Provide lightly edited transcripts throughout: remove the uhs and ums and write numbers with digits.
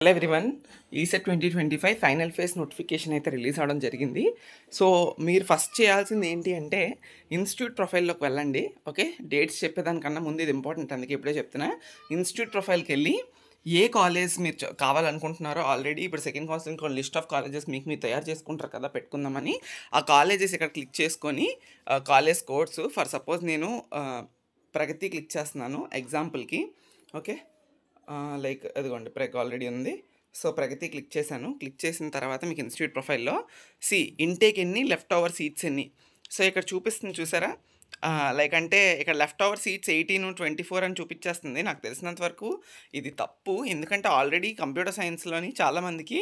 Hello everyone, ECET 2025 final phase notification అయితే release అవ్వడం జరిగింది. సో మీరు ఫస్ట్ చేయాల్సింది ఏంటి అంటే ఇన్స్టిట్యూట్ ప్రొఫైల్లోకి వెళ్ళండి. ఓకే, డేట్స్ చెప్పేదానికన్నా ముందు ఇది ఇంపార్టెంట్, అందుకే ఇప్పుడే చెప్తున్నా. ఇన్స్టిట్యూట్ ప్రొఫైల్కి వెళ్ళి ఏ కాలేజ్ మీరు కావాలనుకుంటున్నారో, ఆల్రెడీ ఇప్పుడు second counselling list of colleges మీరు తయారు చేసుకుంటారు కదా పెట్టుకుందామని, ఆ కాలేజెస్ ఇక్కడ క్లిక్ చేసుకొని కాలేజ్ కోడ్స్ ఫర్ సపోజ్ నేను ప్రగతి క్లిక్ చేస్తున్నాను ఎగ్జాంపుల్కి. ఓకే, లైక్ అదిగోండి ఆల్రెడీ ఉంది. సో ప్రగతి క్లిక్ చేశాను. క్లిక్ చేసిన తర్వాత మీకు ఇన్స్టిట్యూట్ ప్రొఫైల్లో ఇంటేక్ ఎన్ని, లెఫ్ట్ ఓవర్ సీట్స్ ఎన్ని. సో ఇక్కడ చూపిస్తుంది చూసారా, లైక్ అంటే ఇక్కడ లెఫ్ట్ ఓవర్ సీట్స్ 18, 24 అని చూపించేస్తుంది. నాకు తెలిసినంత వరకు ఇది తప్పు, ఎందుకంటే ఆల్రెడీ కంప్యూటర్ సైన్స్లోని చాలామందికి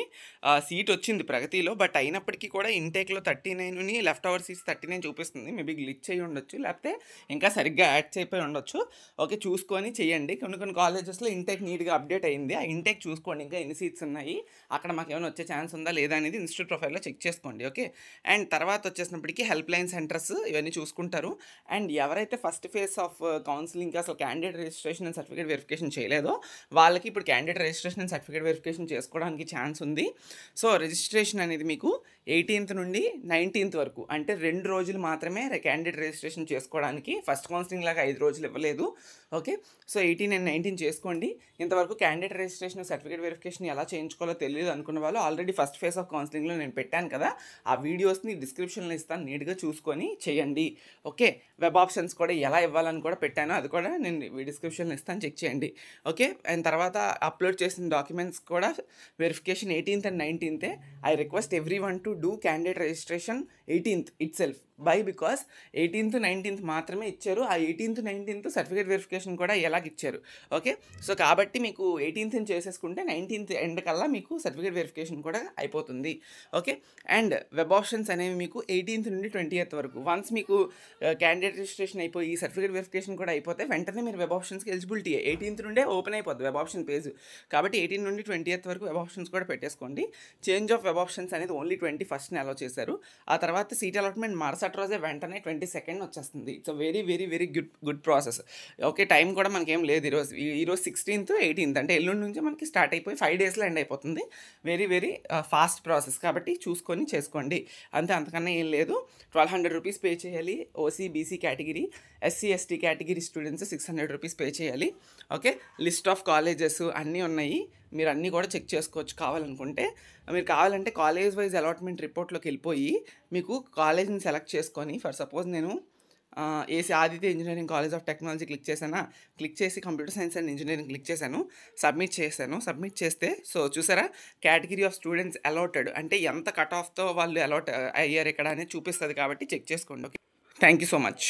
సీట్ వచ్చింది ప్రగతిలో, బట్ అయినప్పటికీ కూడా ఇంటేక్లో 39ని లెఫ్ట్ ఓవర్ సీట్స్ 39 చూపిస్తుంది. మేబీ గ్లిచ్ అయ్యి ఉండొచ్చు, లేకపోతే ఇంకా సరిగ్గా యాడ్ చేయపోయి ఉండొచ్చు. ఓకే, చూసుకొని చేయండి. కొన్ని కాలేజెస్లో ఇంటేక్ నీట్గా అప్డేట్ అయింది. ఆ ఇంటేక్ చూసుకోండి, ఇంకా ఎన్ని సీట్స్ ఉన్నాయి, అక్కడ మాకు ఏమైనా వచ్చే ఛాన్స్ ఉందా లేదా అనేది ఇన్స్టిట్యూట్ ప్రొఫైల్లో చెక్ చేసుకోండి. ఓకే, అండ్ తర్వాత వచ్చేసినప్పటికీ హెల్ప్ లైన్ సెంటర్స్ ఇవన్నీ చూసుకుంటారు. అండ్ ఎవరైతే ఫస్ట్ ఫేజ్ ఆఫ్ కౌన్సిలింగ్కి అసలు candidate registration and certificate verification చేయలేదో వాళ్ళకి ఇప్పుడు candidate registration and certificate verification చేసుకోవడానికి ఛాన్స్ ఉంది. సో రిజిస్ట్రేషన్ అనేది మీకు 18th నుండి 19th వరకు, అంటే 2 రోజులు మాత్రమే క్యాండిడేట్ రిజిస్ట్రేషన్ చేసుకోవడానికి. ఫస్ట్ కౌన్సిలింగ్ లాగా 5 రోజులు ఇవ్వలేదు. ఓకే, సో 18 and 19 చేసుకోండి. ఇంతవరకు క్యాండిడేట్ రిజిస్ట్రేషన్ సర్టిఫికేట్ వెరిఫికేషన్ ఎలా చేయించుకోవాలో తెలియదు అనుకున్న వాళ్ళు ఆల్రెడీ ఫస్ట్ ఫేజ్ ఆఫ్ కౌన్సిలింగ్లో నేను పెట్టాను కదా, ఆ వీడియోస్ని డిస్క్రిప్షన్లో ఇస్తాను, నీట్గా చూసుకొని చేయండి. ఓకే, వెబ్ ఆప్షన్స్ కూడా ఎలా ఇవ్వాలని కూడా పెట్టాను, అది కూడా నేను డిస్క్రిప్షన్లో ఇస్తాను, చెక్ చేయండి. ఓకే, అండ్ తర్వాత అప్లోడ్ చేసిన డాక్యుమెంట్స్ కూడా verification 18th and 19th. I request every one to do candidate registration 18th it self. Because 18th, 19th మాత్రమే ఇచ్చారు. ఆ 18th, 19th సర్టిఫికేట్ వెరిఫికేషన్ కూడా ఎలాగ ఇచ్చారు. ఓకే, సో కాబట్టి మీకు 18th చేసేసుకుంటే 19th ఎండ్ కల్లా మీకు సర్టిఫికేట్ వెరిఫికేషన్ కూడా అయిపోతుంది. ఓకే, అండ్ వెబ్ ఆప్షన్స్ అనేవి మీకు 18th నుండి 20th వరకు. వన్స్ మీకు క్యాండిడేట్ రిజిస్ట్రేషన్ అయిపోయి సర్టిఫికేట్ వెరిఫికేషన్ కూడా అయిపోతే వెంటనే మీరు వెబ్ ఆప్షన్స్కి ఎలిజిబిలిటీ 18th నుండే ఓపెన్ అయిపోద్ది వెబ్ ఆప్షన్ పేజ్. కాబట్టి 18 నుండి 20th వరకు వెబ్ ఆప్షన్స్ కూడా పెట్టేసుకోండి. చేంజ్ ఆఫ్ వెబ్ ఆప్షన్స్ అనేది ఓన్లీ 21st అలో చేశారు. ఆ తర్వాత సీట్ అలాట్మెంట్ మరుసటి రోజే వెంటనే 22nd వచ్చేస్తుంది. It's very very very good process. Okay, time కూడా మనకేం లేదు. ఈరోజు 16th, 18th అంటే ఎల్లుండి నుంచి మనకి స్టార్ట్ అయిపోయి 5 daysలో ఎండ్ అయిపోతుంది. వెరీ వెరీ ఫాస్ట్ ప్రాసెస్, కాబట్టి చూసుకొని చేసుకోండి. అంతకన్నా ఏం లేదు. 1200 రూపీస్ పే చేయాలి. OC BC category, SC ST category students 600 rupees pay చేయాలి. ఓకే, లిస్ట్ ఆఫ్ కాలేజెస్ అన్నీ ఉన్నాయి, మీరు అన్నీ కూడా చెక్ చేసుకోవచ్చు కావాలనుకుంటే. మీరు కావాలంటే కాలేజ్ వైజ్ అలాట్మెంట్ రిపోర్ట్లోకి వెళ్ళిపోయి మీకు కాలేజ్ని సెలెక్ట్ చేసుకొని, ఫర్ సపోజ్ నేను AC Aditya engineering college of technology click చేసి computer science and engineering click చేశాను, సబ్మిట్ చేస్తే సో చూసారా, కేటగిరీ ఆఫ్ స్టూడెంట్స్ అలాటెడ్ అంటే ఎంత కట్ ఆఫ్తో వాళ్ళు అలాట్ అయ్యారు ఇక్కడ అనేది చూపిస్తుంది, కాబట్టి చెక్ చేసుకోండి. Okay, thank you so much.